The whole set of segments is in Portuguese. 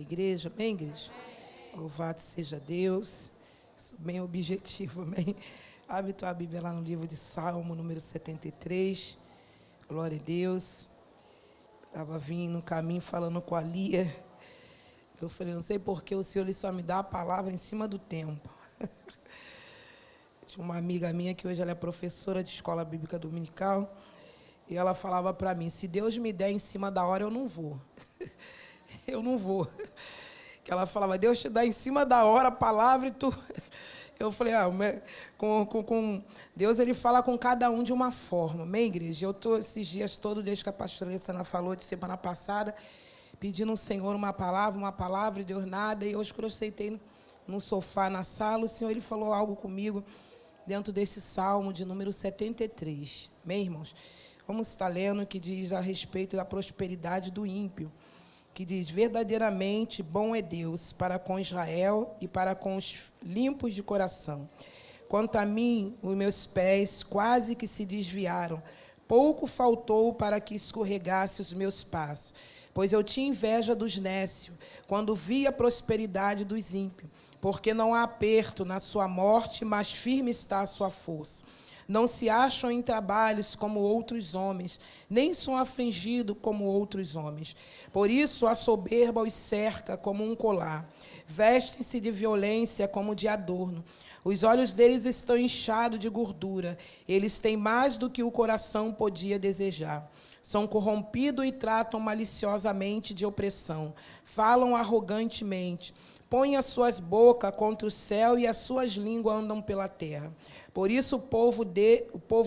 Igreja, amém, igreja? Louvado seja Deus. Sou bem objetivo, amém? Abre tua Bíblia lá no livro de Salmo, número 73. Glória a Deus. Estava vindo no caminho falando com a Lia. Eu falei, não sei porque o Senhor ele só me dá a palavra em cima do tempo. Tinha uma amiga minha que hoje ela é professora de escola bíblica dominical. E ela falava para mim, se Deus me der em cima da hora, eu não vou. Eu não vou. Que ela falava, Deus te dá em cima da hora a palavra e tu... Eu falei, com Deus ele fala com cada um de uma forma. Amém, igreja? Eu estou esses dias todos, desde que a pastora Alessandra falou de semana passada, pedindo ao Senhor uma palavra, e Deus nada. E hoje, quando eu sentei no sofá, na sala, o Senhor ele falou algo comigo dentro desse salmo de número 73. Amém, irmãos? Vamos estar lendo que diz a respeito da prosperidade do ímpio. Que diz, verdadeiramente bom é Deus para com Israel e para com os limpos de coração. Quanto a mim, os meus pés quase que se desviaram. Pouco faltou para que escorregasse os meus passos. Pois eu tinha inveja dos nécios, quando vi a prosperidade dos ímpios. Porque não há aperto na sua morte, mas firme está a sua força. Não se acham em trabalhos como outros homens, nem são afligidos como outros homens. Por isso a soberba os cerca como um colar. Vestem-se de violência como de adorno. Os olhos deles estão inchados de gordura. Eles têm mais do que o coração podia desejar. São corrompidos e tratam maliciosamente de opressão. Falam arrogantemente. Põem as suas bocas contra o céu e as suas línguas andam pela terra. Por isso o povo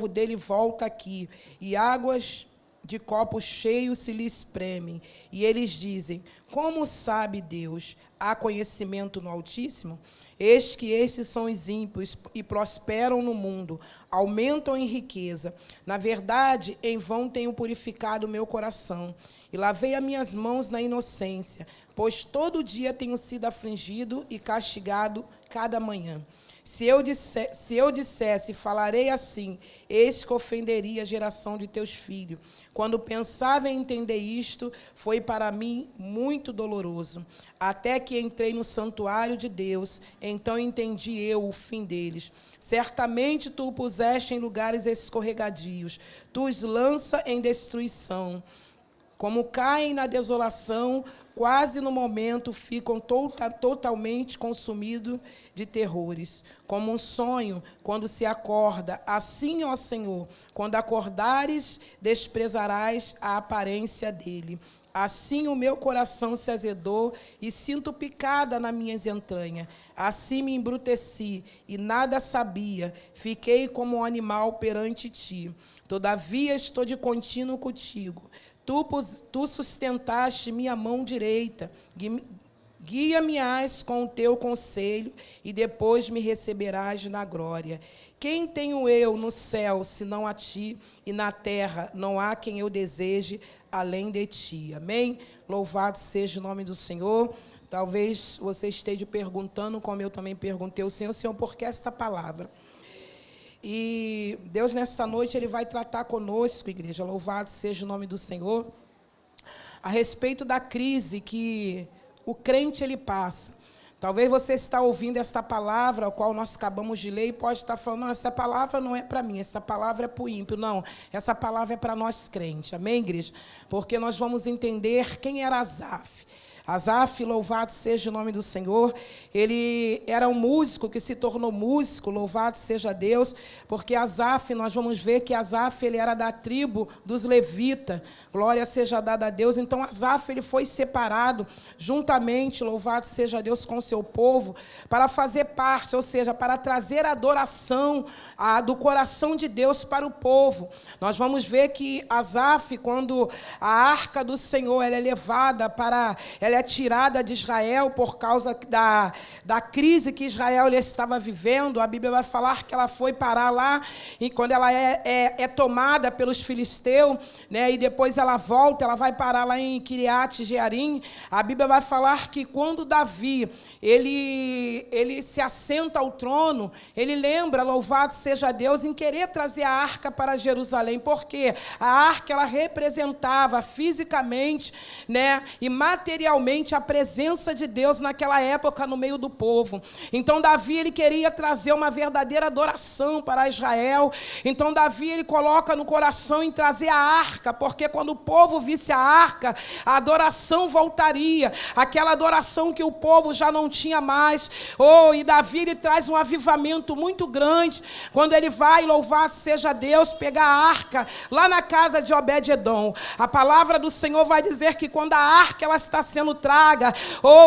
dele volta aqui, e águas de copos cheios se lhe espremem. E eles dizem, como sabe Deus? Há conhecimento no Altíssimo? Eis que estes são os ímpios e prosperam no mundo, aumentam em riqueza. Na verdade, em vão tenho purificado o meu coração, e lavei as minhas mãos na inocência, pois todo dia tenho sido afligido e castigado cada manhã. Se eu dissesse, falarei assim, eis que ofenderia a geração de teus filhos. Quando pensava em entender isto, foi para mim muito doloroso. Até que entrei no santuário de Deus, então entendi eu o fim deles. Certamente tu o puseste em lugares escorregadios, tu os lança em destruição. Como caem na desolação, quase no momento ficam totalmente consumidos de terrores. Como um sonho, quando se acorda, assim, ó Senhor, quando acordares, desprezarás a aparência dele. Assim o meu coração se azedou e sinto picada nas minhas entranhas. Assim me embruteci e nada sabia. Fiquei como um animal perante ti. Todavia estou de contínuo contigo. Tu sustentaste minha mão direita, guia-me-ás com o teu conselho, e depois me receberás na glória. Quem tenho eu no céu, senão a ti, e na terra não há quem eu deseje, além de ti. Amém? Louvado seja o nome do Senhor. Talvez você esteja perguntando, como eu também perguntei ao Senhor, por que esta palavra? E Deus, nesta noite, Ele vai tratar conosco, igreja, louvado seja o nome do Senhor, a respeito da crise que o crente ele passa. Talvez você está ouvindo esta palavra, a qual nós acabamos de ler, e pode estar falando, não, essa palavra não é para mim, essa palavra é para o ímpio. Não, essa palavra é para nós crentes, amém, igreja? Porque nós vamos entender quem era Asaf. Asaf, louvado seja o nome do Senhor, ele era um músico que se tornou músico, louvado seja Deus, porque Asaf, nós vamos ver que Asaf, ele era da tribo dos levitas, glória seja dada a Deus. Então Asaf, ele foi separado juntamente, louvado seja Deus, com o seu povo, para fazer parte, ou seja, para trazer a adoração do coração de Deus para o povo. Nós vamos ver que Asaf, quando a arca do Senhor ela é levada para... Ela é tirada de Israel por causa da crise que Israel estava vivendo. A Bíblia vai falar que ela foi parar lá, e quando ela é tomada pelos filisteus, né, e depois ela volta, ela vai parar lá em Kiriat Jearim. A Bíblia vai falar que quando Davi ele se assenta ao trono, ele lembra, louvado seja Deus, em querer trazer a arca para Jerusalém, porque a arca ela representava fisicamente, né, e materialmente realmente a presença de Deus naquela época no meio do povo. Então Davi, ele queria trazer uma verdadeira adoração para Israel. Então Davi, ele coloca no coração em trazer a arca, porque quando o povo visse a arca, a adoração voltaria, aquela adoração que o povo já não tinha mais. E Davi, ele traz um avivamento muito grande, quando ele vai, louvado seja Deus, pegar a arca lá na casa de Obed-edom. A palavra do Senhor vai dizer que quando a arca ela está sendo traga,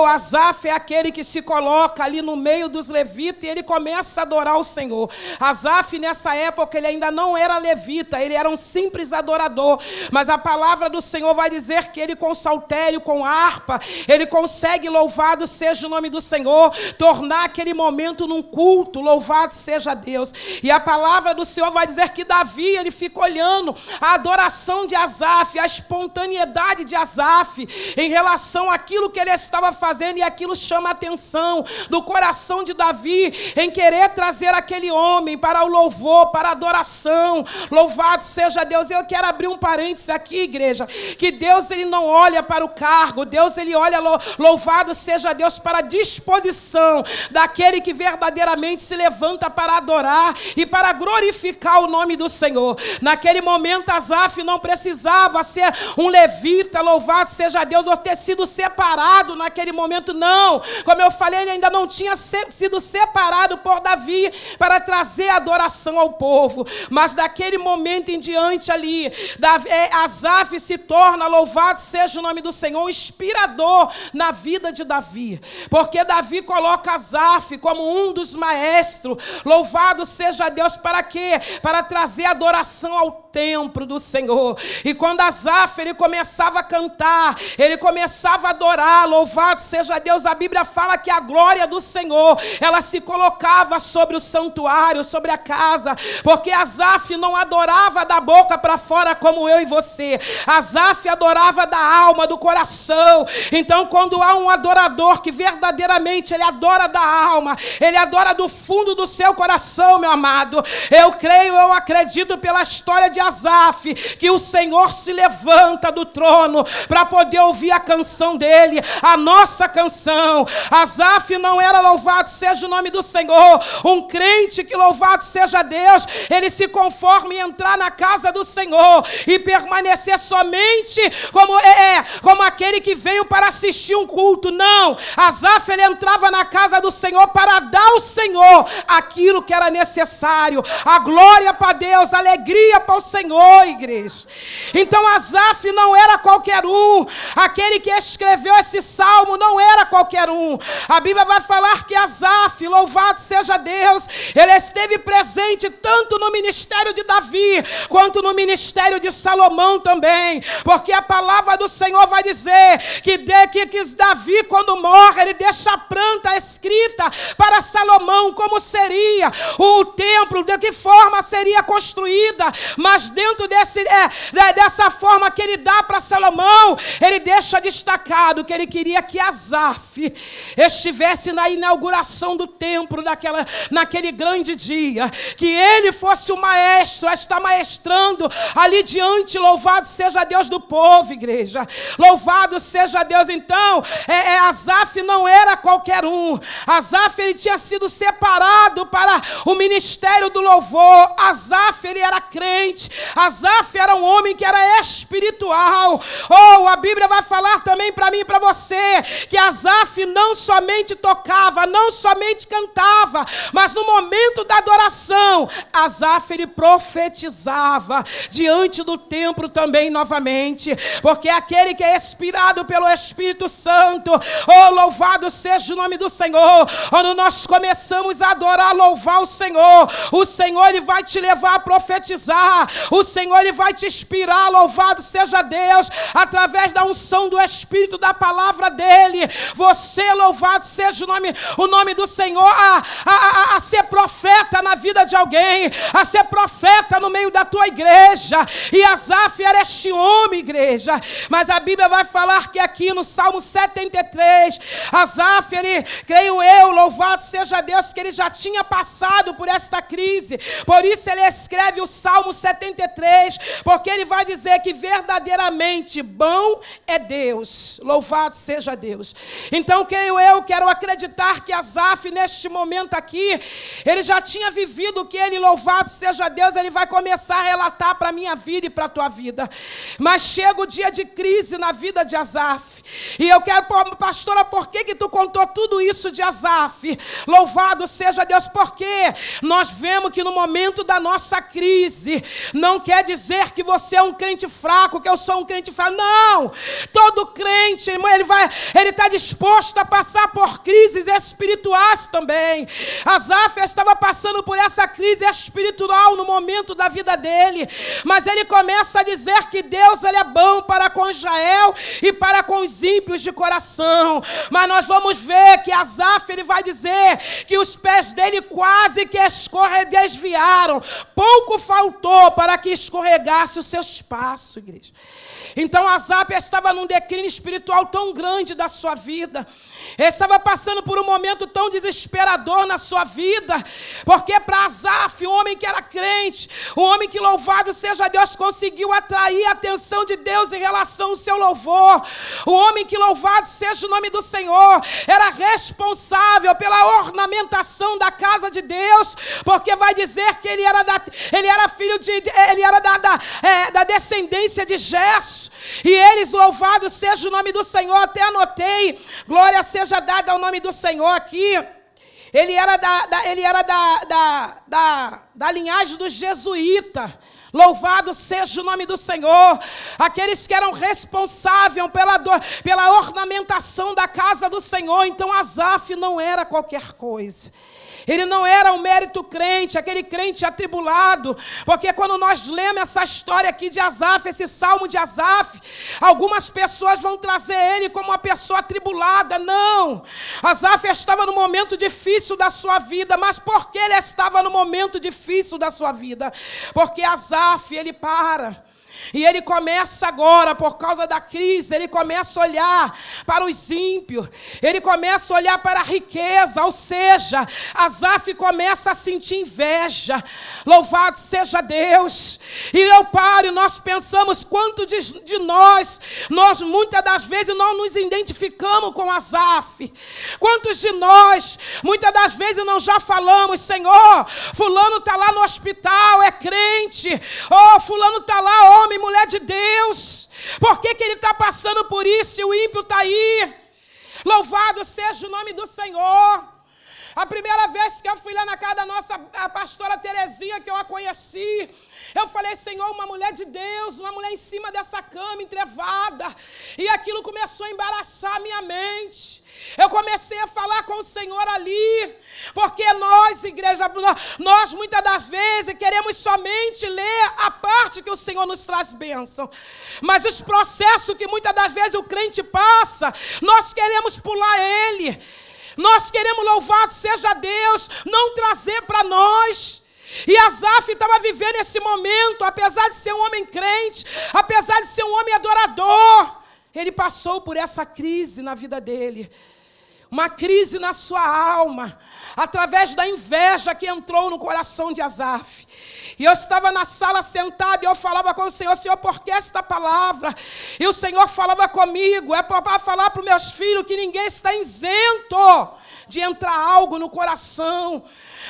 Asaf é aquele que se coloca ali no meio dos levitas e ele começa a adorar o Senhor. Asaf, nessa época, ele ainda não era levita, ele era um simples adorador, mas a palavra do Senhor vai dizer que ele, com saltério, com harpa, ele consegue, louvado seja o nome do Senhor, tornar aquele momento num culto, louvado seja Deus. E a palavra do Senhor vai dizer que Davi, ele fica olhando a adoração de Asaf, a espontaneidade de Asaf em relação àquilo que ele estava fazendo, e aquilo chama a atenção do coração de Davi em querer trazer aquele homem para o louvor, para a adoração. Louvado seja Deus. Eu quero abrir um parênteses aqui, igreja, que Deus, ele não olha para o cargo, Deus, ele olha, louvado seja Deus, para a disposição daquele que verdadeiramente se levanta para adorar e para glorificar o nome do Senhor. Naquele momento, Asaf não precisava ser um levita, louvado seja Deus, ou ter sido separado naquele momento, não. Como eu falei, ele ainda não tinha sido separado por Davi para trazer adoração ao povo. Mas daquele momento em diante ali, Asaf se torna, louvado seja o nome do Senhor, um inspirador na vida de Davi. Porque Davi coloca Asaf como um dos maestros, louvado seja Deus, para quê? Para trazer adoração ao templo do Senhor. E quando Asaf, ele começava a cantar, ele começava a adorar, louvado seja Deus, a Bíblia fala que a glória do Senhor, ela se colocava sobre o santuário, sobre a casa, porque Asaf não adorava da boca para fora como eu e você. Asaf adorava da alma, do coração. Então, quando há um adorador que verdadeiramente ele adora da alma, ele adora do fundo do seu coração, meu amado, eu creio, eu acredito pela história de Asaf, que o Senhor se levanta do trono para poder ouvir a canção dele, a nossa canção. Asaf não era, louvado seja o nome do Senhor, um crente que, louvado seja Deus, ele se conforma em entrar na casa do Senhor e permanecer somente como aquele que veio para assistir um culto. Não, Asaf, ele entrava na casa do Senhor para dar ao Senhor aquilo que era necessário, a glória para Deus, a alegria para o Senhor, igreja. Então Asaf não era qualquer um, aquele que escreveu esse salmo não era qualquer um. A Bíblia vai falar que Asaf, louvado seja Deus, ele esteve presente tanto no ministério de Davi, quanto no ministério de Salomão também, porque a palavra do Senhor vai dizer que Davi, quando morre, ele deixa a planta escrita para Salomão, como seria o templo, de que forma seria construída, mas dentro dessa forma que ele dá para Salomão, ele deixa destacado que ele queria que Asaf estivesse na inauguração do templo naquele grande dia, que ele fosse o maestro a estar maestrando ali diante, louvado seja Deus, do povo, igreja. Louvado seja Deus. Então, Asaf não era qualquer um. Asaf, ele tinha sido separado para o ministério do louvor. Asaf, ele era crente. Asaf era um homem que era espiritual. A Bíblia vai falar também para mim e para você que Asaf não somente tocava, não somente cantava, mas no momento da adoração, Asaf, ele profetizava diante do templo também novamente, porque aquele que é inspirado pelo Espírito Santo, louvado seja o nome do Senhor, quando nós começamos a adorar, louvar o Senhor ele vai te levar a profetizar, o Senhor ele vai te inspirar, louvado seja Deus, através da unção do Espírito, da palavra dele, você, louvado seja o nome do Senhor, a ser profeta na vida de alguém, a ser profeta no meio da tua igreja. E Asaf era este homem, igreja. Mas a Bíblia vai falar que aqui no Salmo 73, Asaf, ele, creio eu, louvado seja Deus, que ele já tinha passado por esta crise. Por isso ele escreve o Salmo 73, porque ele vai dizer que verdadeiramente bom é Deus. Louvado seja Deus. Então, eu quero acreditar que Asaf, neste momento aqui, ele já tinha vivido o que ele, louvado seja Deus, ele vai começar a relatar para a minha vida e para a tua vida. Mas chega o dia de crise na vida de Asaf. E eu quero, pastora, por que tu contou tudo isso de Asaf? Louvado seja Deus, porque nós vemos que no momento da nossa crise, não quer dizer que você é um crente fraco, que eu sou um crente fraco. Não! Todo crente, irmão, ele está disposto a passar por crises espirituais também. Asaf estava passando por essa crise espiritual no momento da vida dele, mas ele começa a dizer que Deus, ele é bom para com Israel e para com os ímpios de coração. Mas nós vamos ver que Asaf, ele vai dizer que os pés dele quase que desviaram, pouco faltou para que escorregasse o seu espaço, igreja. Então Asaf estava num declínio espiritual tão grande da sua vida. Ele estava passando por um momento tão desesperador na sua vida, porque para Asaf, um homem que era crente, um homem que, louvado seja Deus, conseguiu atrair a atenção de Deus em relação ao seu louvor. O homem que, louvado seja o nome do Senhor, era responsável pela ornamentação da casa de Deus, porque vai dizer que ele era da descendência de Gerson. E eles, louvado seja o nome do Senhor, até anotei, glória seja dada ao nome do Senhor aqui. Ele era da linhagem dos jesuítas. Louvado seja o nome do Senhor. Aqueles que eram responsáveis pela ornamentação da casa do Senhor. Então Asaf não era qualquer coisa. Ele não era um mérito crente, aquele crente atribulado, porque quando nós lemos essa história aqui de Asaf, esse salmo de Asaf, algumas pessoas vão trazer ele como uma pessoa atribulada. Não, Asaf estava no momento difícil da sua vida. Mas por que ele estava no momento difícil da sua vida? Porque Asaf, ele para. E ele começa agora, por causa da crise, ele começa a olhar para os ímpios, ele começa a olhar para a riqueza, ou seja, Asaf começa a sentir inveja. Louvado seja Deus. E eu paro e nós pensamos, quanto de nós muitas das vezes não nos identificamos com Asaf. Quantos de nós, muitas das vezes não já falamos, Senhor, fulano está lá no hospital, é crente, fulano está lá, homem, mulher de Deus, por que ele está passando por isso e o ímpio está aí? Louvado seja o nome do Senhor. A primeira vez que eu fui lá na casa da a pastora Terezinha, que eu a conheci, eu falei, Senhor, uma mulher de Deus, uma mulher em cima dessa cama, entrevada, e aquilo começou a embaraçar a minha mente. Eu comecei a falar com o Senhor ali, porque nós, igreja, nós muitas das vezes queremos somente ler a parte que o Senhor nos traz bênção, mas os processos que muitas das vezes o crente passa, nós queremos pular ele. Nós queremos, louvado seja Deus, não trazer para nós. E Asaf estava vivendo esse momento, apesar de ser um homem crente, apesar de ser um homem adorador, ele passou por essa crise na vida dele. Uma crise na sua alma, através da inveja que entrou no coração de Asaf. E eu estava na sala sentado e eu falava com o Senhor, Senhor, por que esta palavra? E o Senhor falava comigo, é para falar para os meus filhos que ninguém está isento de entrar algo no coração.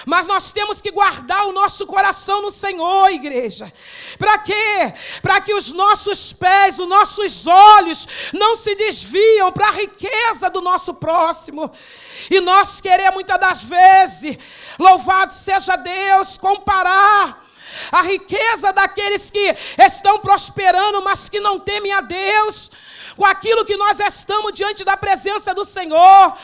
Mas nós temos que guardar o nosso coração no Senhor, igreja. Para quê? Para que os nossos pés, os nossos olhos não se desviam para a riqueza do nosso próximo. E nós queremos muitas das vezes, louvado seja Deus, comparar a riqueza daqueles que estão prosperando, mas que não temem a Deus, com aquilo que nós estamos diante da presença do Senhor.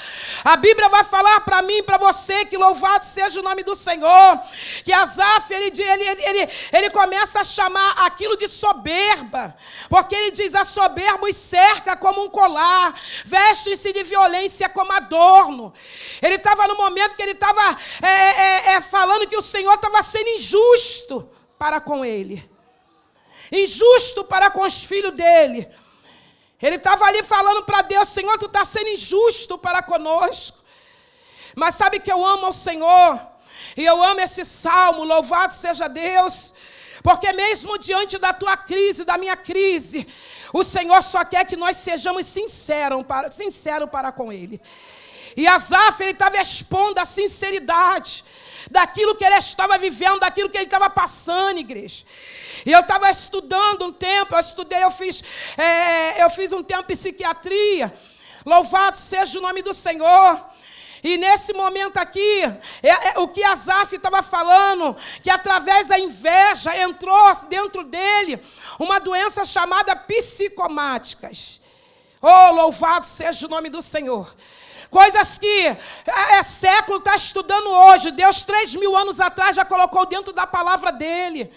A Bíblia vai falar para mim e para você que louvado seja o nome do Senhor, que Asaf, ele começa a chamar aquilo de soberba, porque ele diz, a soberba os cerca como um colar, veste-se de violência como adorno. Ele estava no momento que ele estava falando que o Senhor estava sendo injusto para com ele, injusto para com os filhos dele. Ele estava ali falando para Deus, Senhor, tu está sendo injusto para conosco. Mas sabe que eu amo ao Senhor, e eu amo esse salmo, louvado seja Deus, Porque mesmo diante da tua crise, da minha crise, o Senhor só quer que nós sejamos sinceros para com Ele. E Asaf, ele estava expondo a sinceridade daquilo que ele estava vivendo, daquilo que ele estava passando, igreja. E eu estava estudando um tempo, eu fiz um tempo em psiquiatria. Louvado seja o nome do Senhor. E nesse momento aqui, o que Asaf estava falando, que através da inveja entrou dentro dele uma doença chamada psicomáticas. Oh, louvado seja o nome do Senhor. Coisas que século está estudando hoje. Deus, 3.000 anos atrás, já colocou dentro da palavra dele.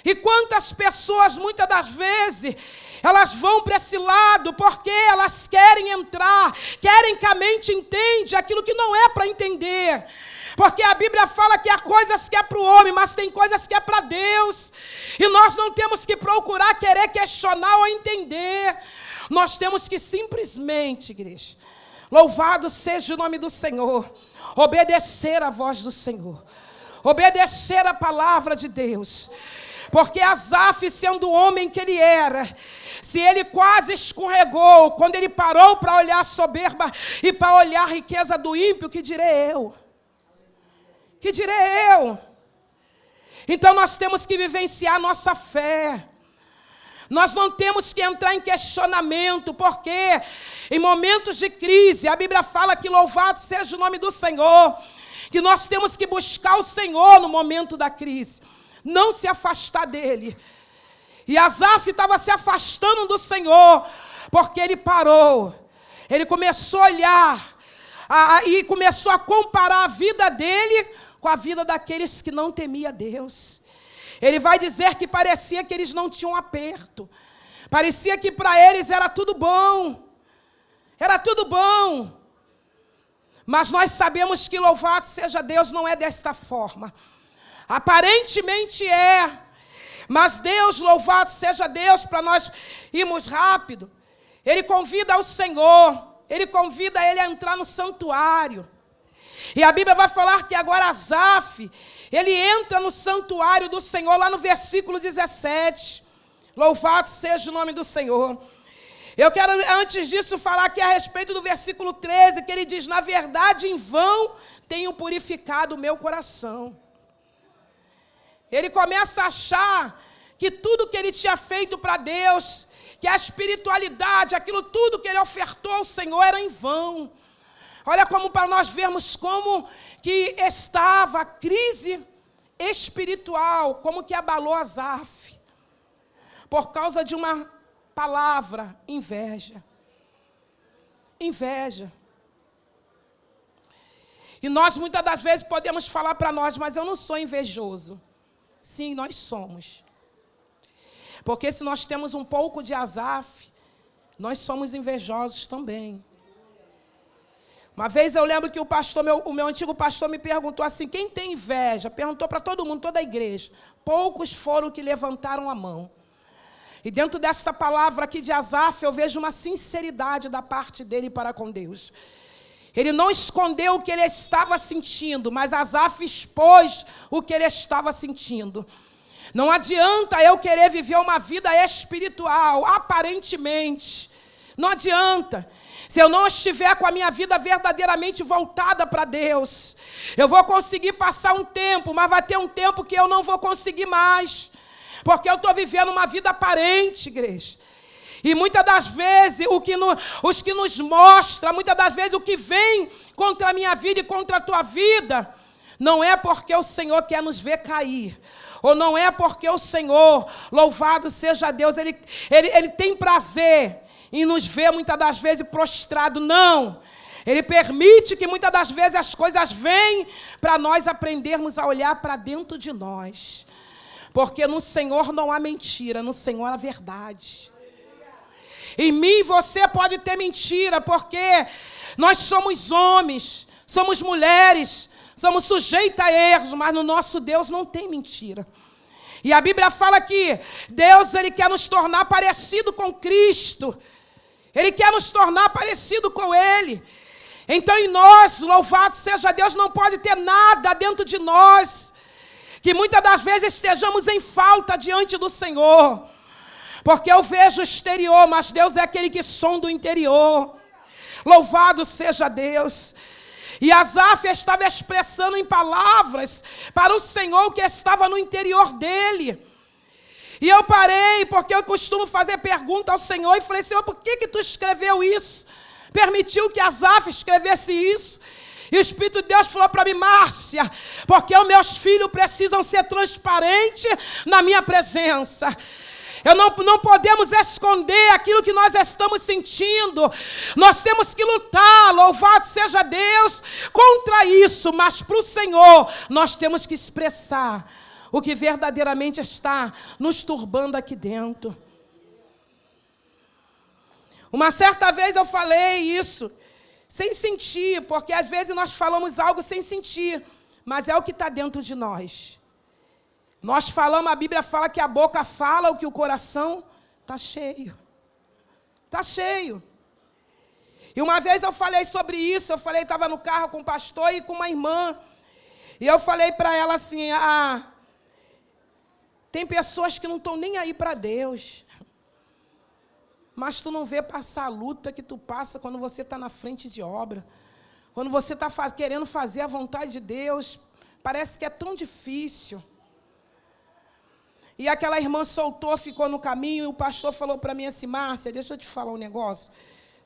E quantas pessoas, muitas das vezes, elas vão para esse lado porque elas querem entrar, querem que a mente entenda aquilo que não é para entender. Porque a Bíblia fala que há coisas que é para o homem, mas tem coisas que é para Deus. E nós não temos que procurar querer questionar ou entender. Nós temos que simplesmente, igreja, louvado seja o nome do Senhor, obedecer à voz do Senhor, obedecer à palavra de Deus. Porque Asaf, sendo o homem que ele era, se ele quase escorregou, quando ele parou para olhar a soberba e para olhar a riqueza do ímpio, que direi eu? Que direi eu? Então nós temos que vivenciar nossa fé. Nós não temos que entrar em questionamento, porque em momentos de crise, a Bíblia fala que louvado seja o nome do Senhor, que nós temos que buscar o Senhor no momento da crise, não se afastar dele. E Asaf estava se afastando do Senhor, porque ele parou, ele começou a olhar, e começou a comparar a vida dele com a vida daqueles que não temiam Deus. Ele vai dizer que parecia que eles não tinham aperto. Parecia que para eles era tudo bom. Era tudo bom. Mas nós sabemos que louvado seja Deus não é desta forma. Aparentemente é. Mas Deus, louvado seja Deus, para nós irmos rápido. Ele convida o Senhor. Ele convida ele a entrar no santuário. E a Bíblia vai falar que agora Asaf, ele entra no santuário do Senhor, lá no versículo 17. Louvado seja o nome do Senhor. Eu quero, antes disso, falar aqui a respeito do versículo 13, que ele diz, na verdade, em vão tenho purificado o meu coração. Ele começa a achar que tudo que ele tinha feito para Deus, que a espiritualidade, aquilo tudo que ele ofertou ao Senhor era em vão. Olha como para nós vermos como que estava a crise espiritual, como que abalou Asaf, por causa de uma palavra, inveja. Inveja. E nós muitas das vezes podemos falar para nós, mas eu não sou invejoso. Sim, nós somos. Porque se nós temos um pouco de Asaf, nós somos invejosos também. Uma vez eu lembro que o meu antigo pastor me perguntou assim, quem tem inveja? Perguntou para todo mundo, toda a igreja. Poucos foram que levantaram a mão. E dentro desta palavra aqui de Asaf, eu vejo uma sinceridade da parte dele para com Deus. Ele não escondeu o que ele estava sentindo, mas Asaf expôs o que ele estava sentindo. Não adianta eu querer viver uma vida espiritual, aparentemente. Não adianta. Se eu não estiver com a minha vida verdadeiramente voltada para Deus, eu vou conseguir passar um tempo, mas vai ter um tempo que eu não vou conseguir mais, porque eu estou vivendo uma vida aparente, igreja. E muitas das vezes, os que nos mostram, muitas das vezes o que vem contra a minha vida e contra a tua vida, não é porque o Senhor quer nos ver cair, ou não é porque o Senhor, louvado seja Deus, Ele tem prazer em nos ver muitas das vezes prostrado, não. Ele permite que muitas das vezes as coisas venham para nós aprendermos a olhar para dentro de nós. Porque no Senhor não há mentira, no Senhor há verdade. Em mim você pode ter mentira, porque nós somos homens, somos mulheres, somos sujeitos a erros, mas no nosso Deus não tem mentira. E a Bíblia fala que Deus, Ele quer nos tornar parecido com Cristo. Ele quer nos tornar parecido com Ele. Então em nós, louvado seja Deus, não pode ter nada dentro de nós que muitas das vezes estejamos em falta diante do Senhor, porque eu vejo o exterior, mas Deus é aquele que sonda o interior. Louvado seja Deus. E Asaf estava expressando em palavras para o Senhor o que estava no interior dele. E eu parei, porque eu costumo fazer pergunta ao Senhor, e falei: Senhor, por que tu escreveu isso? Permitiu que Asaf escrevesse isso? E o Espírito de Deus falou para mim: Márcia, porque os meus filhos precisam ser transparentes na minha presença. Não podemos esconder aquilo que nós estamos sentindo. Nós temos que lutar, louvado seja Deus, contra isso. Mas para o Senhor, nós temos que expressar o que verdadeiramente está nos turbando aqui dentro. Uma certa vez eu falei isso, sem sentir, porque às vezes nós falamos algo sem sentir, mas é o que está dentro de nós. Nós falamos, a Bíblia fala que a boca fala o que o coração está cheio. Está cheio. E uma vez eu falei sobre isso, estava no carro com o pastor e com uma irmã, e eu falei para ela assim: tem pessoas que não estão nem aí para Deus, mas tu não vê passar a luta que tu passa quando você está na frente de obra, quando você está querendo fazer a vontade de Deus, parece que é tão difícil. E aquela irmã soltou, ficou no caminho, e o pastor falou para mim assim: Márcia, deixa eu te falar um negócio.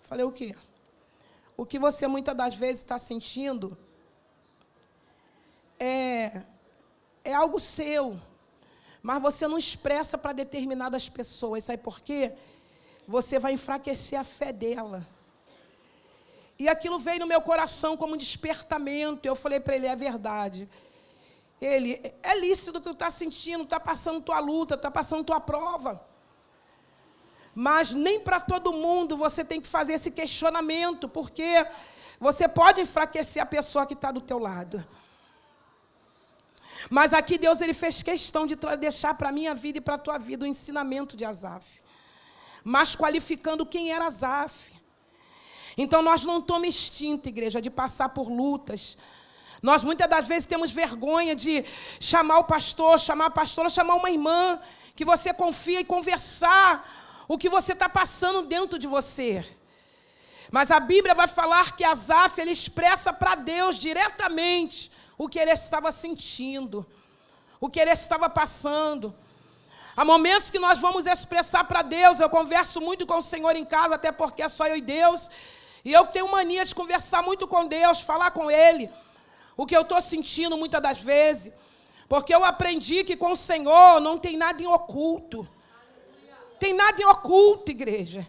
Falei: o quê? O que você muitas das vezes está sentindo é algo seu, mas você não expressa para determinadas pessoas. Sabe por quê? Você vai enfraquecer a fé dela. E aquilo veio no meu coração como um despertamento. Eu falei para ele: é verdade. Ele: é lícito o que tu está sentindo, está passando tua luta, está passando tua prova. Mas nem para todo mundo você tem que fazer esse questionamento, porque você pode enfraquecer a pessoa que está do teu lado. Mas aqui Deus ele fez questão de deixar para a minha vida e para a tua vida o ensinamento de Asaf, mas qualificando quem era Asaf. Então nós não estamos extintos, igreja, de passar por lutas. Nós muitas das vezes temos vergonha de chamar o pastor, chamar a pastora, chamar uma irmã que você confia e conversar o que você está passando dentro de você. Mas a Bíblia vai falar que Asaf ele expressa para Deus diretamente o que ele estava sentindo, o que ele estava passando. Há momentos que nós vamos expressar para Deus. Eu converso muito com o Senhor em casa, até porque é só eu e Deus. E eu tenho mania de conversar muito com Deus, falar com Ele o que eu estou sentindo muitas das vezes. Porque eu aprendi que com o Senhor não tem nada em oculto. Tem nada em oculto, igreja.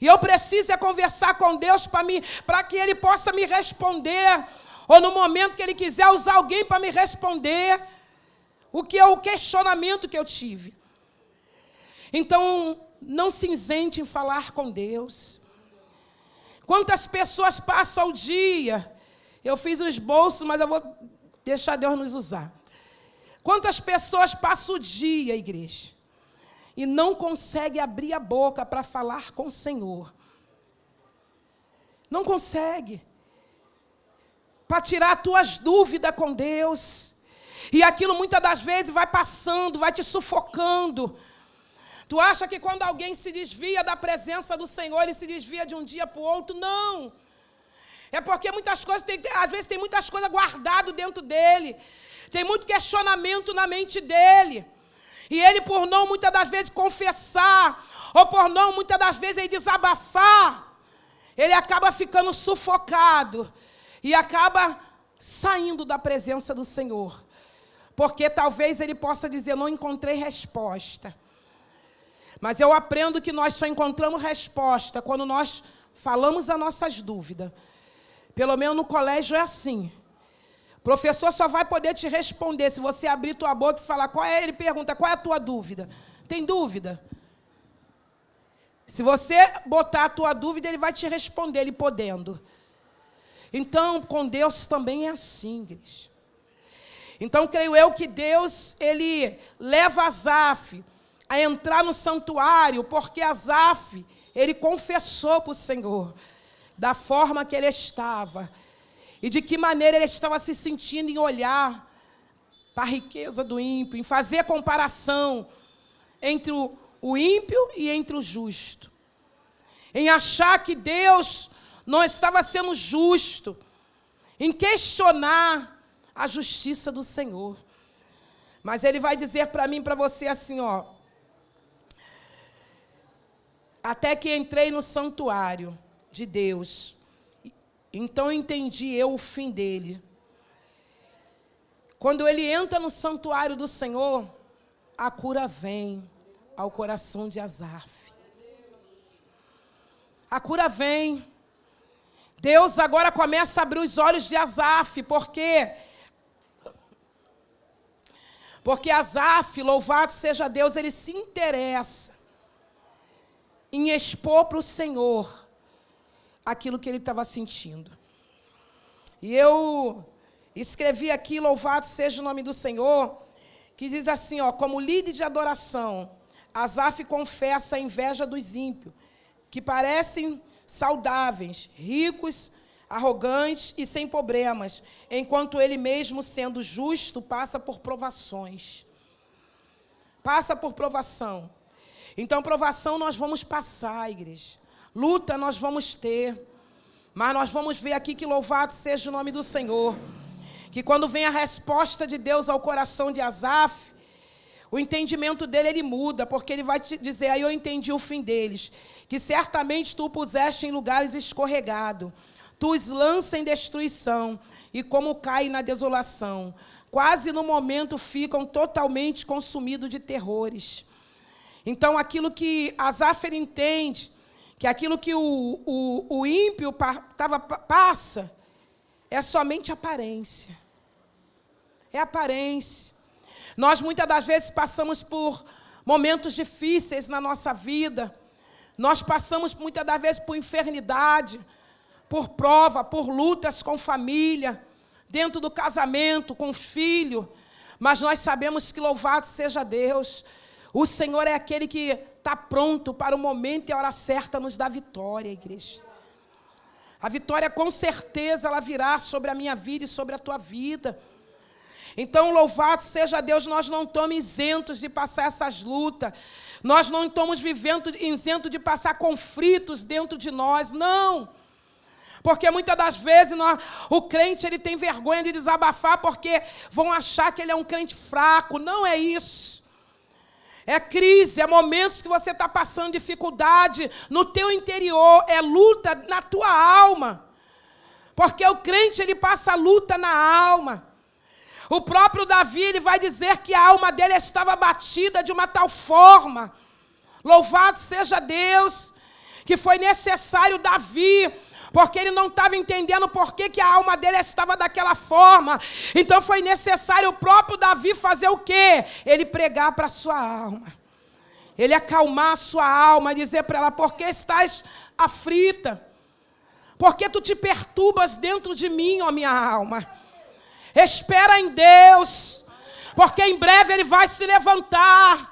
E eu preciso conversar com Deus para que Ele possa me responder. Ou no momento que Ele quiser usar alguém para me responder o questionamento que eu tive. Então, não se isente em falar com Deus. Quantas pessoas passam o dia? Eu fiz um esboço, mas eu vou deixar Deus nos usar. Quantas pessoas passam o dia, igreja, e não conseguem abrir a boca para falar com o Senhor? Não consegue. Para tirar as tuas dúvidas com Deus. E aquilo muitas das vezes vai passando, vai te sufocando. Tu acha que quando alguém se desvia da presença do Senhor, ele se desvia de um dia para o outro? Não. É porque muitas coisas, às vezes tem muitas coisas guardadas dentro dele. Tem muito questionamento na mente dele. E ele, por não muitas das vezes confessar, ou por não muitas das vezes ele desabafar, ele acaba ficando sufocado. E acaba saindo da presença do Senhor. Porque talvez ele possa dizer: não encontrei resposta. Mas eu aprendo que nós só encontramos resposta quando nós falamos as nossas dúvidas. Pelo menos no colégio é assim. O professor só vai poder te responder se você abrir tua boca e falar ele pergunta: qual é a tua dúvida? Tem dúvida? Se você botar a tua dúvida, ele vai te responder, ele podendo. Então, com Deus também é assim, igreja. Então, creio eu que Deus, ele leva Asaf a entrar no santuário, porque Asaf, ele confessou para o Senhor da forma que ele estava e de que maneira ele estava se sentindo em olhar para a riqueza do ímpio, em fazer comparação entre o ímpio e entre o justo, em achar que Deus não estava sendo justo, em questionar a justiça do Senhor. Mas Ele vai dizer para mim e para você assim, ó, até que entrei no santuário de Deus, então entendi eu o fim dele. Quando ele entra no santuário do Senhor, a cura vem ao coração de Asaf. A cura vem. Deus agora começa a abrir os olhos de Asaf, porque Asaf, louvado seja Deus, ele se interessa em expor para o Senhor aquilo que ele estava sentindo. E eu escrevi aqui, louvado seja o nome do Senhor, que diz assim, ó, como líder de adoração, Asaf confessa a inveja dos ímpios, que parecem saudáveis, ricos, arrogantes e sem problemas, enquanto ele mesmo, sendo justo, passa por provações. Passa por provação. Então, provação nós vamos passar, igreja. Luta nós vamos ter. Mas nós vamos ver aqui que louvado seja o nome do Senhor. Que quando vem a resposta de Deus ao coração de Asaf, o entendimento dele, ele muda, porque ele vai te dizer, aí eu entendi o fim deles, que certamente tu puseste em lugares escorregados, tu os lança em destruição, e como caem na desolação, quase no momento ficam totalmente consumidos de terrores. Então, aquilo que Asaf entende, que aquilo que o ímpio passa, é somente aparência. É aparência. Nós, muitas das vezes, passamos por momentos difíceis na nossa vida. Nós passamos, muitas das vezes, por enfermidade, por prova, por lutas com família, dentro do casamento, com filho. Mas nós sabemos que, louvado seja Deus, o Senhor é aquele que está pronto para o momento e a hora certa nos dar vitória, igreja. A vitória, com certeza, ela virá sobre a minha vida e sobre a tua vida. Então, louvado seja Deus, nós não estamos isentos de passar essas lutas. Nós não estamos vivendo isentos de passar conflitos dentro de nós, não. Porque muitas das vezes o crente ele tem vergonha de desabafar porque vão achar que ele é um crente fraco. Não é isso. É crise, é momentos que você está passando dificuldade no teu interior, é luta na tua alma. Porque o crente ele passa luta na alma. O próprio Davi, ele vai dizer que a alma dele estava batida de uma tal forma. Louvado seja Deus, que foi necessário Davi, porque ele não estava entendendo por que a alma dele estava daquela forma. Então foi necessário o próprio Davi fazer o quê? Ele pregar para a sua alma. Ele acalmar a sua alma, dizer para ela, por que estás aflita? Por que tu te perturbas dentro de mim, ó minha alma? Espera em Deus, porque em breve Ele vai se levantar.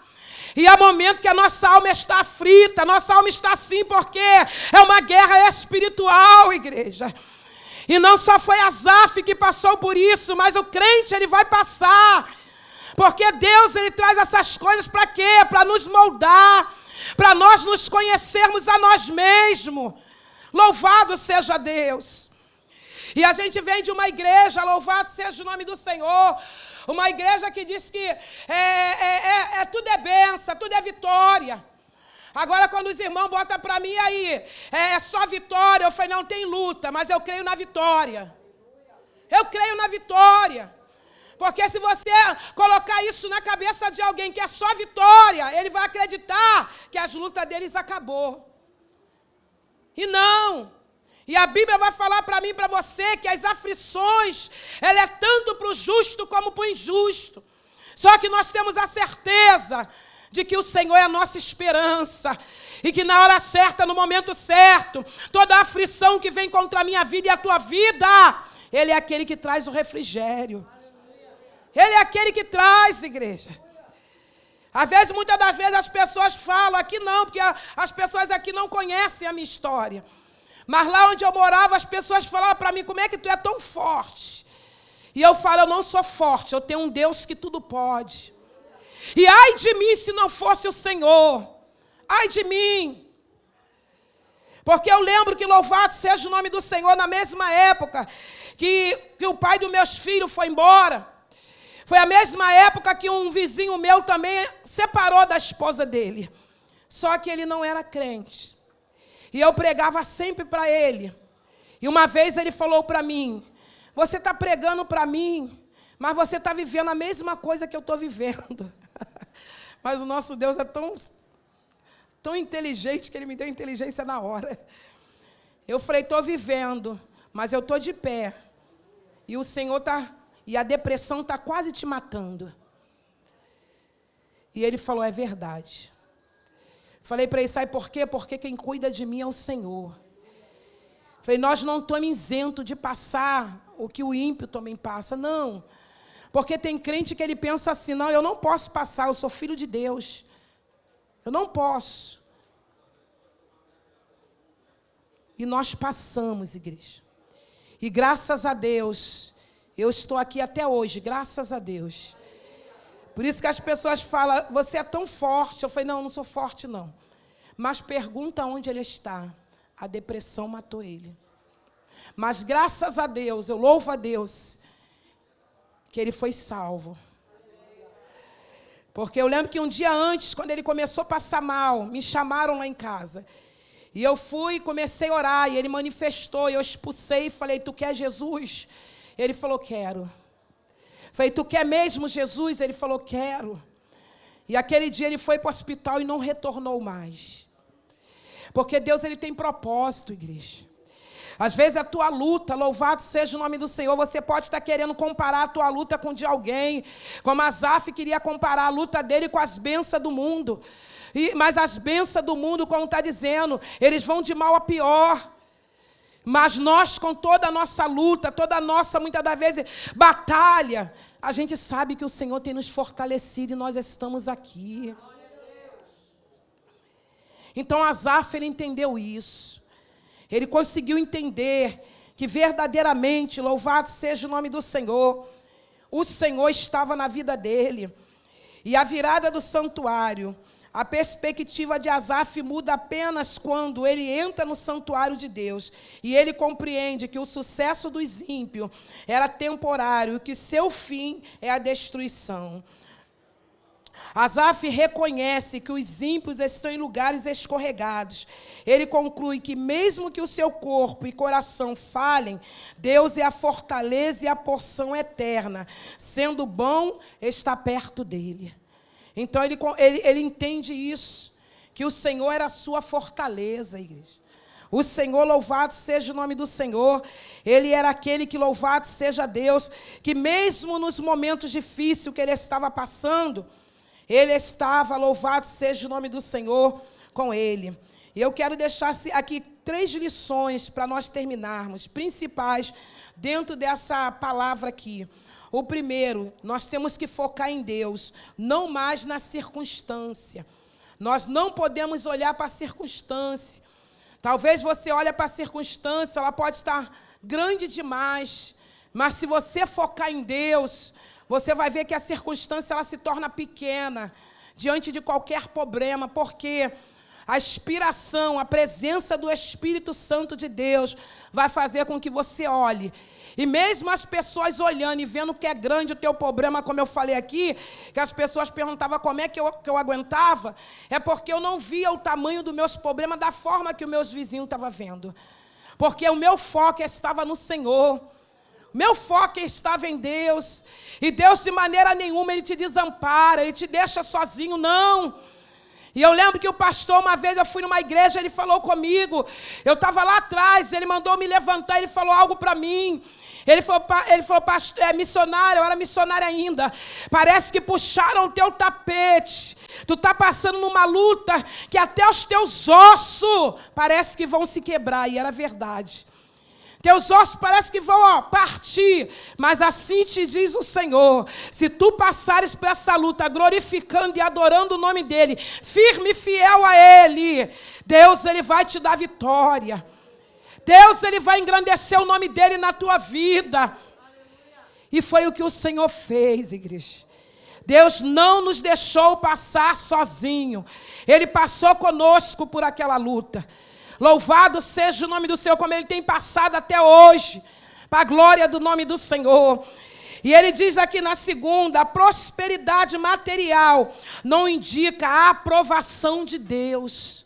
E há momento que a nossa alma está aflita, a nossa alma está assim, porque é uma guerra espiritual, igreja. E não só foi Asaf que passou por isso, mas o crente, ele vai passar. Porque Deus, ele traz essas coisas para quê? Para nos moldar, para nós nos conhecermos a nós mesmos. Louvado seja Deus. E a gente vem de uma igreja, louvado seja o nome do Senhor, uma igreja que diz que tudo é bênção, tudo é vitória. Agora, quando os irmãos botam para mim, aí, é só vitória, eu falei, não, tem luta, mas eu creio na vitória. Eu creio na vitória. Porque se você colocar isso na cabeça de alguém que é só vitória, ele vai acreditar que as lutas deles acabou. E não. E a Bíblia vai falar para mim e para você que as aflições, ela é tanto para o justo como para o injusto. Só que nós temos a certeza de que o Senhor é a nossa esperança. E que na hora certa, no momento certo, toda a aflição que vem contra a minha vida e a tua vida, Ele é aquele que traz o refrigério. Ele é aquele que traz, igreja. Às vezes, muitas das vezes, as pessoas falam, aqui não, porque as pessoas aqui não conhecem a minha história. Mas lá onde eu morava, as pessoas falavam para mim, como é que tu é tão forte? E eu falo, eu não sou forte, eu tenho um Deus que tudo pode. E ai de mim se não fosse o Senhor. Ai de mim. Porque eu lembro que louvado seja o nome do Senhor, na mesma época que o pai dos meus filhos foi embora. Foi a mesma época que um vizinho meu também separou da esposa dele. Só que ele não era crente. E eu pregava sempre para ele. E uma vez ele falou para mim, você está pregando para mim, mas você está vivendo a mesma coisa que eu estou vivendo. Mas o nosso Deus é tão inteligente que Ele me deu inteligência na hora. Eu falei, estou vivendo, mas eu estou de pé. E o Senhor está... E a depressão está quase te matando. E ele falou, é verdade. Falei para ele, sabe por quê? Porque quem cuida de mim é o Senhor. Falei, nós não estamos isentos de passar o que o ímpio também passa. Não. Porque tem crente que ele pensa assim, não, eu não posso passar, eu sou filho de Deus. Eu não posso. E nós passamos, igreja. E graças a Deus, eu estou aqui até hoje, graças a Deus. Por isso que as pessoas falam, você é tão forte. Eu falei, não sou forte não. Mas pergunta onde ele está. A depressão matou ele. Mas graças a Deus, eu louvo a Deus, que ele foi salvo. Porque eu lembro que um dia antes, quando ele começou a passar mal, me chamaram lá em casa. E eu fui e comecei a orar, e ele manifestou, e eu expulsei e falei, tu quer Jesus? Ele falou, quero. Falei, tu quer mesmo Jesus? Ele falou, quero. E aquele dia ele foi para o hospital e não retornou mais. Porque Deus, Ele tem propósito, igreja. Às vezes a tua luta, louvado seja o nome do Senhor, você pode estar querendo comparar a tua luta com de alguém, como Asaf queria comparar a luta dele com as bênçãos do mundo. Mas as bênçãos do mundo, como está dizendo, eles vão de mal a pior. Mas nós, com toda a nossa luta, toda a nossa, muitas das vezes, batalha, a gente sabe que o Senhor tem nos fortalecido e nós estamos aqui. Então Asaf, ele entendeu isso. Ele conseguiu entender que verdadeiramente, louvado seja o nome do Senhor, o Senhor estava na vida dele. E a virada do santuário, a perspectiva de Asaf muda apenas quando ele entra no santuário de Deus. E ele compreende que o sucesso dos ímpios era temporário e que seu fim é a destruição. Asaf reconhece que os ímpios estão em lugares escorregados. Ele conclui que mesmo que o seu corpo e coração falhem, Deus é a fortaleza e a porção eterna. Sendo bom, está perto dele. Então ele entende isso, que o Senhor era a sua fortaleza, igreja. O Senhor, louvado seja o nome do Senhor, Ele era aquele que, louvado seja Deus, que mesmo nos momentos difíceis que ele estava passando, ele estava, louvado seja o nome do Senhor, com ele. E eu quero deixar aqui 3 lições para nós terminarmos, principais, dentro dessa palavra aqui. O primeiro, nós temos que focar em Deus, não mais na circunstância. Nós não podemos olhar para a circunstância. Talvez você olhe para a circunstância, ela pode estar grande demais, mas se você focar em Deus, você vai ver que a circunstância ela se torna pequena diante de qualquer problema, porque a inspiração, a presença do Espírito Santo de Deus vai fazer com que você olhe. E mesmo as pessoas olhando e vendo que é grande o teu problema, como eu falei aqui, que as pessoas perguntavam como é que eu aguentava, é porque eu não via o tamanho dos meus problemas da forma que os meus vizinhos estavam vendo. Porque o meu foco estava no Senhor. Meu foco estava em Deus. E Deus, de maneira nenhuma, Ele te desampara, Ele te deixa sozinho, não. E eu lembro que o pastor, uma vez eu fui numa igreja, ele falou comigo, eu estava lá atrás, ele mandou me levantar, ele falou algo para mim. Ele falou, pastor, missionário, eu era missionário ainda. Parece que puxaram o teu tapete. Tu está passando numa luta que até os teus ossos parece que vão se quebrar. E era verdade. Teus ossos parece que vão partir, mas assim te diz o Senhor, se tu passares por essa luta, glorificando e adorando o nome dEle, firme e fiel a Ele, Deus, Ele vai te dar vitória. Deus, Ele vai engrandecer o nome dEle na tua vida. E foi o que o Senhor fez, igreja. Deus não nos deixou passar sozinho. Ele passou conosco por aquela luta. Louvado seja o nome do Senhor, como Ele tem passado até hoje, para a glória do nome do Senhor. E Ele diz aqui na segunda, a prosperidade material não indica a aprovação de Deus.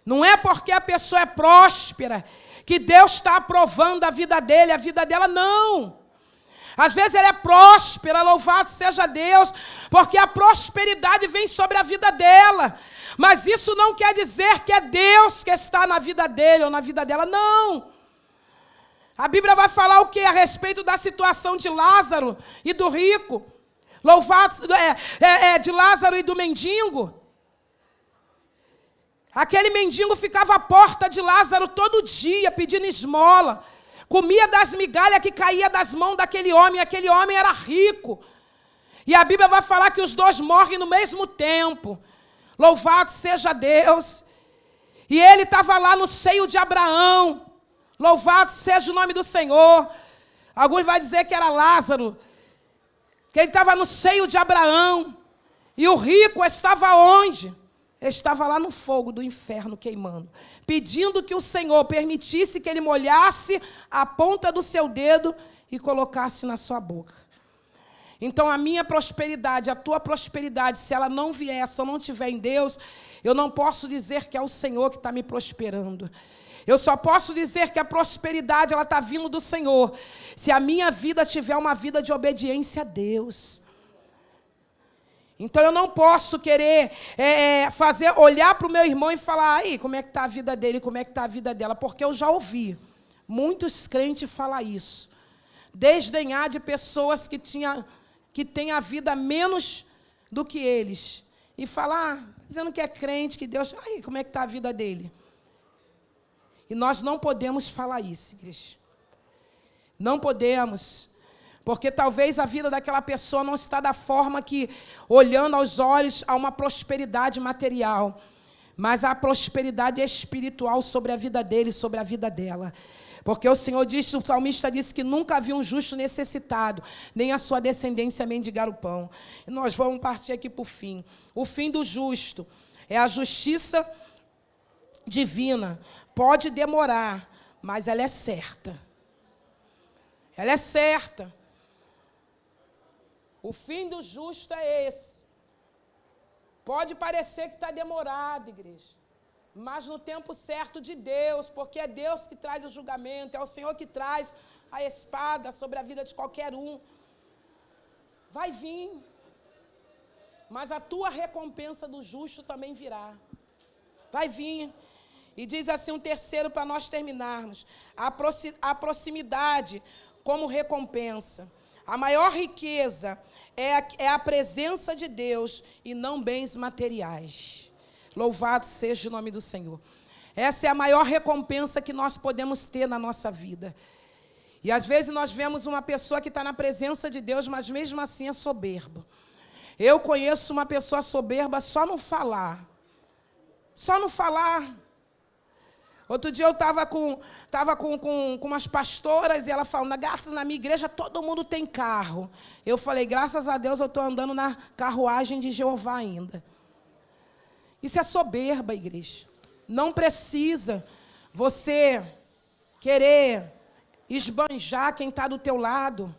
Não é porque a pessoa é próspera que Deus está aprovando a vida dele, a vida dela, não. Às vezes ela é próspera, louvado seja Deus, porque a prosperidade vem sobre a vida dela. Mas isso não quer dizer que é Deus que está na vida dele ou na vida dela, não. A Bíblia vai falar o quê? A respeito da situação de Lázaro e do rico. Louvado, de Lázaro e do mendigo. Aquele mendigo ficava à porta de Lázaro todo dia pedindo esmola. Comia das migalhas que caía das mãos daquele homem. Aquele homem era rico. E a Bíblia vai falar que os dois morrem no mesmo tempo. Louvado seja Deus. E ele estava lá no seio de Abraão. Louvado seja o nome do Senhor. Alguns vão dizer que era Lázaro. Que ele estava no seio de Abraão. E o rico estava onde? Estava lá no fogo do inferno queimando, pedindo que o Senhor permitisse que ele molhasse a ponta do seu dedo e colocasse na sua boca. Então a minha prosperidade, a tua prosperidade, se ela não vier, se eu não estiver em Deus, eu não posso dizer que é o Senhor que está me prosperando. Eu só posso dizer que a prosperidade ela está vindo do Senhor, se a minha vida tiver uma vida de obediência a Deus. Então eu não posso querer olhar para o meu irmão e falar, aí, como é que está a vida dele, como é que está a vida dela, porque eu já ouvi muitos crentes falar isso. Desdenhar de pessoas que têm a vida menos do que eles. E falar, dizendo que é crente, que Deus... Aí, como é que está a vida dele? E nós não podemos falar isso, igreja. Não podemos... Porque talvez a vida daquela pessoa não está da forma que, olhando aos olhos, há uma prosperidade material. Mas há prosperidade espiritual sobre a vida dele, sobre a vida dela. Porque o Senhor disse, o salmista disse que nunca viu um justo necessitado, nem a sua descendência mendigar o pão. E nós vamos partir aqui para o fim. O fim do justo é a justiça divina. Pode demorar, mas ela é certa. Ela é certa. O fim do justo é esse. Pode parecer que está demorado, igreja, mas no tempo certo de Deus, porque é Deus que traz o julgamento, é o Senhor que traz a espada sobre a vida de qualquer um. Vai vir, mas a tua recompensa do justo também virá. Vai vir. E diz assim um terceiro para nós terminarmos, a proximidade como recompensa. A maior riqueza é a presença de Deus e não bens materiais. Louvado seja o nome do Senhor. Essa é a maior recompensa que nós podemos ter na nossa vida. E às vezes nós vemos uma pessoa que está na presença de Deus, mas mesmo assim é soberba. Eu conheço uma pessoa soberba só no falar. Só no falar. Outro dia eu estava com umas pastoras e ela falando, graças na minha igreja todo mundo tem carro. Eu falei, graças a Deus eu estou andando na carruagem de Jeová ainda. Isso é soberba, igreja. Não precisa você querer esbanjar quem está do teu lado.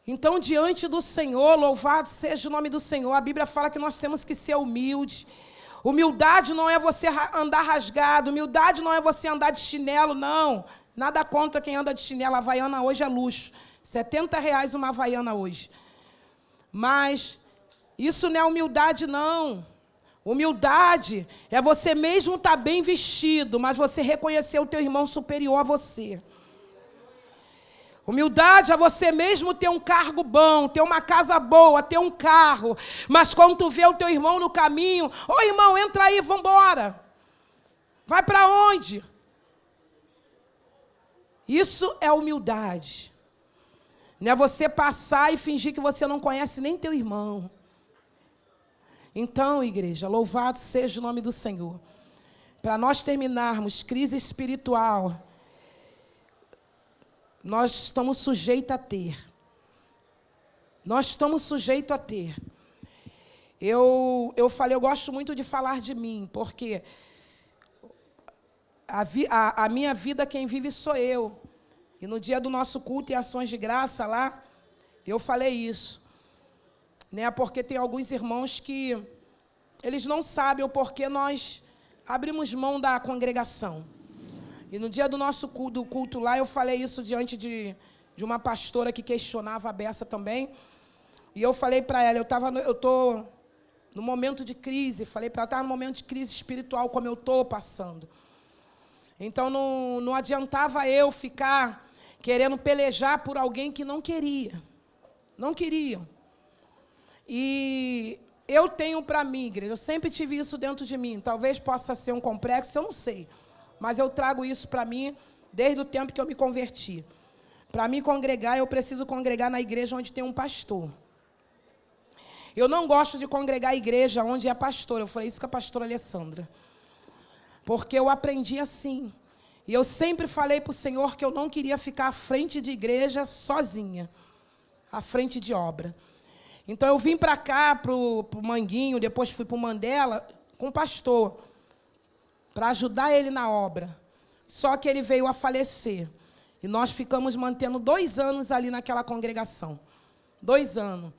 Então, diante do Senhor, louvado seja o nome do Senhor, a Bíblia fala que nós temos que ser humildes. Humildade não é você andar rasgado, humildade não é você andar de chinelo, não. Nada contra quem anda de chinelo, a Havaiana hoje é luxo. R$70 uma Havaiana hoje. Mas isso não é humildade, não. Humildade é você mesmo estar bem vestido, mas você reconhecer o teu irmão superior a você. Humildade é você mesmo ter um cargo bom, ter uma casa boa, ter um carro. Mas quando tu vê o teu irmão no caminho, ô irmão, entra aí, vamos embora. Vai para onde? Isso é humildade. Não é você passar e fingir que você não conhece nem teu irmão. Então, igreja, louvado seja o nome do Senhor. Para nós terminarmos, crise espiritual. nós estamos sujeitos a ter. Nós estamos sujeitos a ter. Eu falei, eu gosto muito de falar de mim, porque a minha vida, quem vive sou eu. E no dia do nosso culto e ações de graça lá, eu falei isso. Né? Porque tem alguns irmãos que eles não sabem o porquê nós abrimos mão da congregação. E no dia do nosso culto lá, eu falei isso diante de uma pastora que questionava a beça também. E eu falei para ela, eu estou no momento de crise, falei para ela, estava no momento de crise espiritual, como eu estou passando. Então, não adiantava eu ficar querendo pelejar por alguém que não queria. Não queriam. E eu tenho para mim, igreja, eu sempre tive isso dentro de mim. Talvez possa ser um complexo, eu não sei. Mas eu trago isso para mim desde o tempo que eu me converti. Para me congregar, eu preciso congregar na igreja onde tem um pastor. Eu não gosto de congregar a igreja onde é pastor. Eu falei isso com a pastora Alessandra. Porque eu aprendi assim. E eu sempre falei para o Senhor que eu não queria ficar à frente de igreja sozinha. À frente de obra. Então, eu vim para cá, para o Manguinho, depois fui para o Mandela, com o pastor, para ajudar ele na obra. Só que ele veio a falecer. E nós ficamos mantendo 2 anos ali naquela congregação. 2 anos.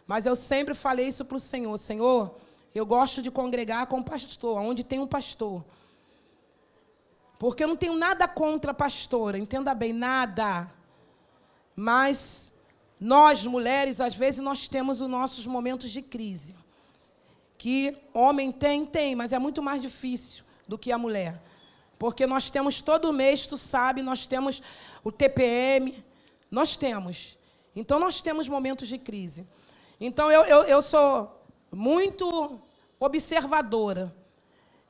Mas eu sempre falei isso para o Senhor. Senhor, eu gosto de congregar com pastor, onde tem um pastor. Porque eu não tenho nada contra a pastora, entenda bem, nada. Mas nós, mulheres, às vezes nós temos os nossos momentos de crise. Que homem tem, mas é muito mais difícil do que a mulher. Porque nós temos todo mês, tu sabe, nós temos o TPM, nós temos. Então, nós temos momentos de crise. Então, eu sou muito observadora.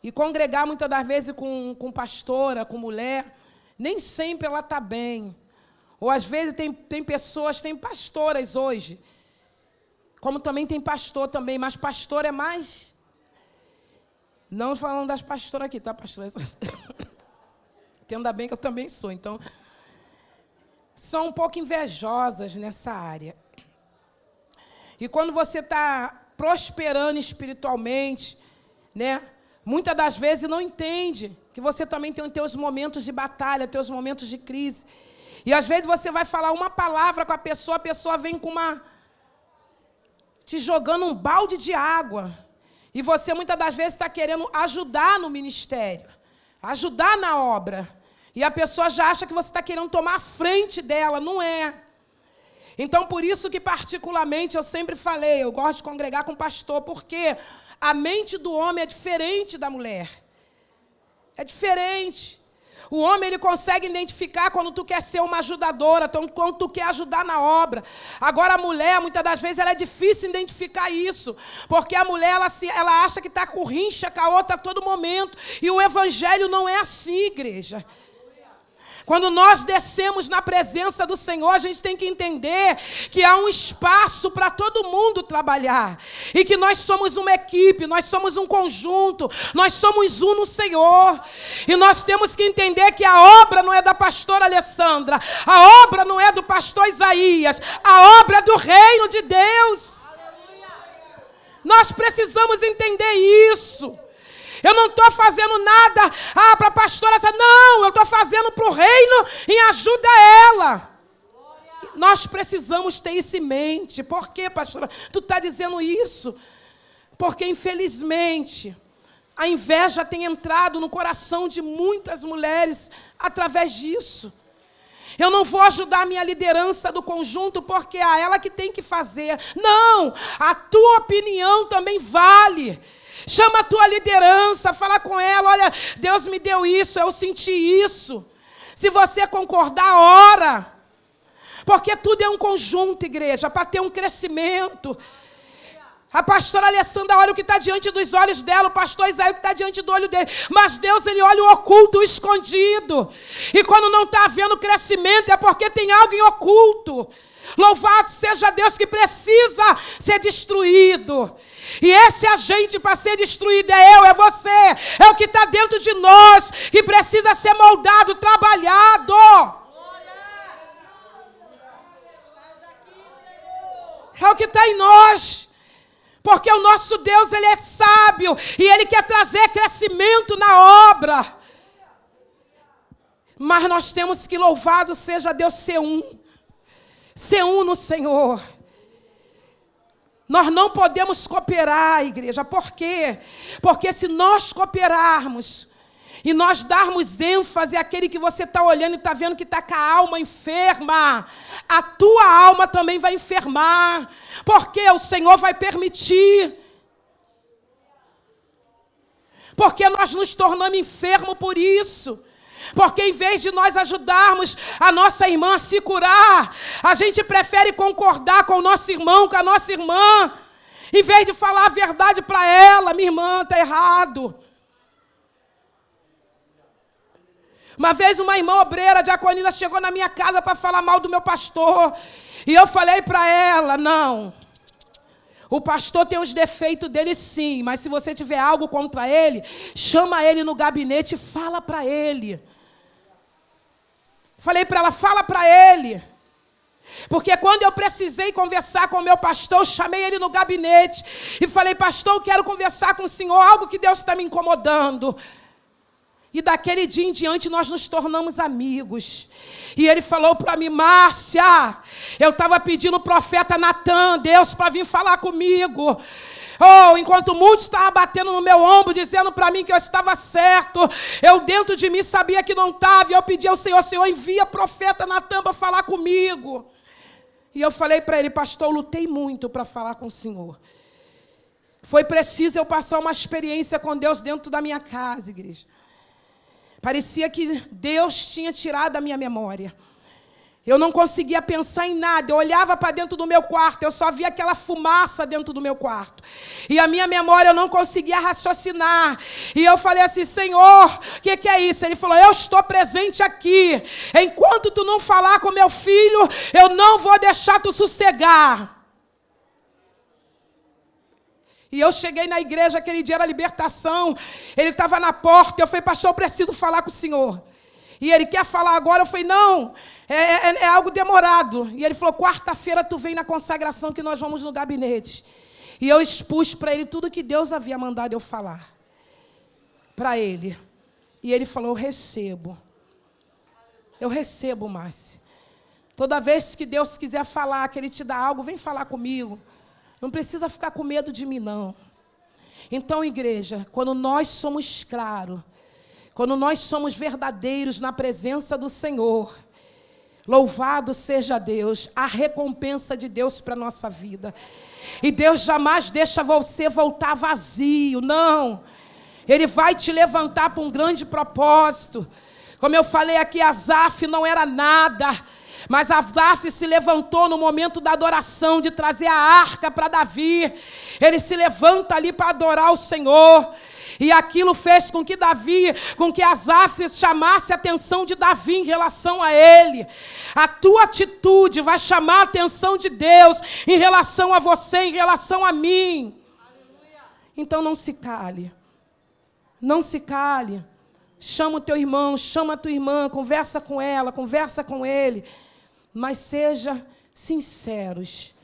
E congregar, muitas das vezes, com pastora, com mulher, nem sempre ela está bem. Ou, às vezes, tem pessoas, tem pastoras hoje, como também tem pastor também, mas pastor é mais... Não falando das pastoras aqui, tá, pastora? Entenda bem que eu também sou, então... São um pouco invejosas nessa área. E quando você está prosperando espiritualmente, né, muitas das vezes não entende que você também tem os teus momentos de batalha, teus momentos de crise. E às vezes você vai falar uma palavra com a pessoa vem com te jogando um balde de água. E você muitas das vezes está querendo ajudar no ministério, ajudar na obra. E a pessoa já acha que você está querendo tomar a frente dela, não é. Então, por isso que, particularmente, eu sempre falei, eu gosto de congregar com pastor, porque a mente do homem é diferente da mulher. É diferente. O homem, ele consegue identificar quando tu quer ser uma ajudadora, quando tu quer ajudar na obra. Agora, a mulher, muitas das vezes, ela é difícil identificar isso, porque a mulher, ela acha que está com rincha com a outra a todo momento, e o evangelho não é assim, igreja. Quando nós descemos na presença do Senhor, a gente tem que entender que há um espaço para todo mundo trabalhar. E que nós somos uma equipe, nós somos um conjunto, nós somos um no Senhor. E nós temos que entender que a obra não é da pastora Alessandra, a obra não é do pastor Isaías, a obra é do reino de Deus. Nós precisamos entender isso. Eu não estou fazendo nada para a pastora, não, eu estou fazendo para o reino em ajuda a ela. Nós precisamos ter isso em mente. Por quê, pastora? Tu está dizendo isso? Porque, infelizmente, a inveja tem entrado no coração de muitas mulheres através disso. Eu não vou ajudar a minha liderança do conjunto porque é ela que tem que fazer. Não, a tua opinião também vale. Chama a tua liderança, fala com ela, olha, Deus me deu isso, eu senti isso. Se você concordar, ora. Porque tudo é um conjunto, igreja, para ter um crescimento. A pastora Alessandra olha o que está diante dos olhos dela, o pastor Isaías o que está diante do olho dele. Mas Deus, ele olha o oculto, o escondido. E quando não está havendo crescimento, é porque tem algo em oculto. Louvado seja Deus, que precisa ser destruído. E esse agente para ser destruído é eu, é você. É o que está dentro de nós, que precisa ser moldado, trabalhado. que está em nós. Porque o nosso Deus, Ele é sábio e Ele quer trazer crescimento na obra. Mas nós temos que, louvado seja Deus, ser um no Senhor. Nós não podemos cooperar, igreja. Por quê? Porque se nós cooperarmos e nós darmos ênfase àquele que você está olhando e está vendo que está com a alma enferma, a tua alma também vai enfermar. Porque o Senhor vai permitir. Porque nós nos tornamos enfermos por isso. Porque em vez de nós ajudarmos a nossa irmã a se curar, a gente prefere concordar com o nosso irmão, com a nossa irmã, em vez de falar a verdade para ela. Minha irmã, está errado. Uma vez uma irmã obreira, a diaconisa, chegou na minha casa para falar mal do meu pastor. E eu falei para ela, não, o pastor tem os defeitos dele sim, mas se você tiver algo contra ele, chama ele no gabinete e fala para ele. Falei para ela, fala para ele. Porque quando eu precisei conversar com o meu pastor, eu chamei ele no gabinete e falei, pastor, eu quero conversar com o senhor, algo que Deus está me incomodando. E daquele dia em diante nós nos tornamos amigos. E ele falou para mim, Márcia, eu estava pedindo o profeta Natan, Deus, para vir falar comigo. Oh, enquanto muitos estavam batendo no meu ombro, dizendo para mim que eu estava certo, eu dentro de mim sabia que não estava, e eu pedi ao Senhor, Senhor, envia profeta Natan para falar comigo. E eu falei para ele, pastor, eu lutei muito para falar com o Senhor. Foi preciso eu passar uma experiência com Deus dentro da minha casa, igreja. Parecia que Deus tinha tirado a minha memória. Eu não conseguia pensar em nada. Eu olhava para dentro do meu quarto, eu só via aquela fumaça dentro do meu quarto. E a minha memória eu não conseguia raciocinar. E eu falei assim, Senhor, o que é isso? Ele falou, eu estou presente aqui. Enquanto tu não falar com meu filho, eu não vou deixar tu sossegar. E eu cheguei na igreja, aquele dia era libertação, ele estava na porta, eu falei, pastor, eu preciso falar com o senhor. E ele, quer falar agora? Eu falei, não, é algo demorado. E ele falou, quarta-feira tu vem na consagração que nós vamos no gabinete. E eu expus para ele tudo que Deus havia mandado eu falar. Para ele. E ele falou, eu recebo, Márcia. Toda vez que Deus quiser falar, que Ele te dá algo, vem falar comigo. Não precisa ficar com medo de mim, não. Então, igreja, quando nós somos claros, quando nós somos verdadeiros na presença do Senhor, louvado seja Deus, a recompensa de Deus para a nossa vida. E Deus jamais deixa você voltar vazio, não. Ele vai te levantar para um grande propósito. Como eu falei aqui, Asaf não era nada, mas Asaf se levantou no momento da adoração, de trazer a arca para Davi. Ele se levanta ali para adorar o Senhor. E aquilo fez com que Asaf chamasse a atenção de Davi em relação a ele. A tua atitude vai chamar a atenção de Deus em relação a você, em relação a mim. Então não se cale. Não se cale. Chama o teu irmão, chama a tua irmã, conversa com ela, conversa com ele. Mas seja sinceros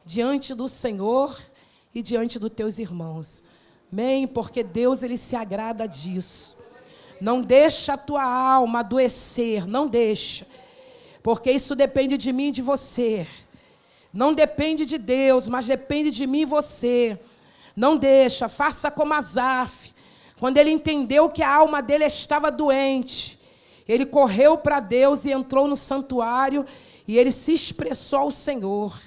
diante do Senhor e diante dos teus irmãos. Amém? Porque Deus, Ele se agrada disso. Não deixa a tua alma adoecer, não deixa. Porque isso depende de mim e de você. Não depende de Deus, mas depende de mim e você. Não deixa, faça como Asaf. Quando ele entendeu que a alma dele estava doente, ele correu para Deus e entrou no santuário e ele se expressou ao Senhor.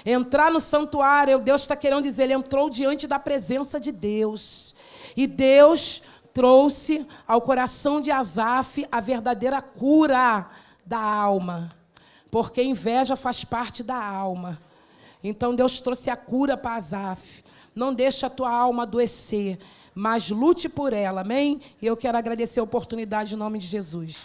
Entrar no santuário, Deus está querendo dizer, ele entrou diante da presença de Deus. E Deus trouxe ao coração de Asaf a verdadeira cura da alma. Porque inveja faz parte da alma. Então Deus trouxe a cura para Asaf. Não deixa a tua alma adoecer, mas lute por ela, amém? E eu quero agradecer a oportunidade em nome de Jesus.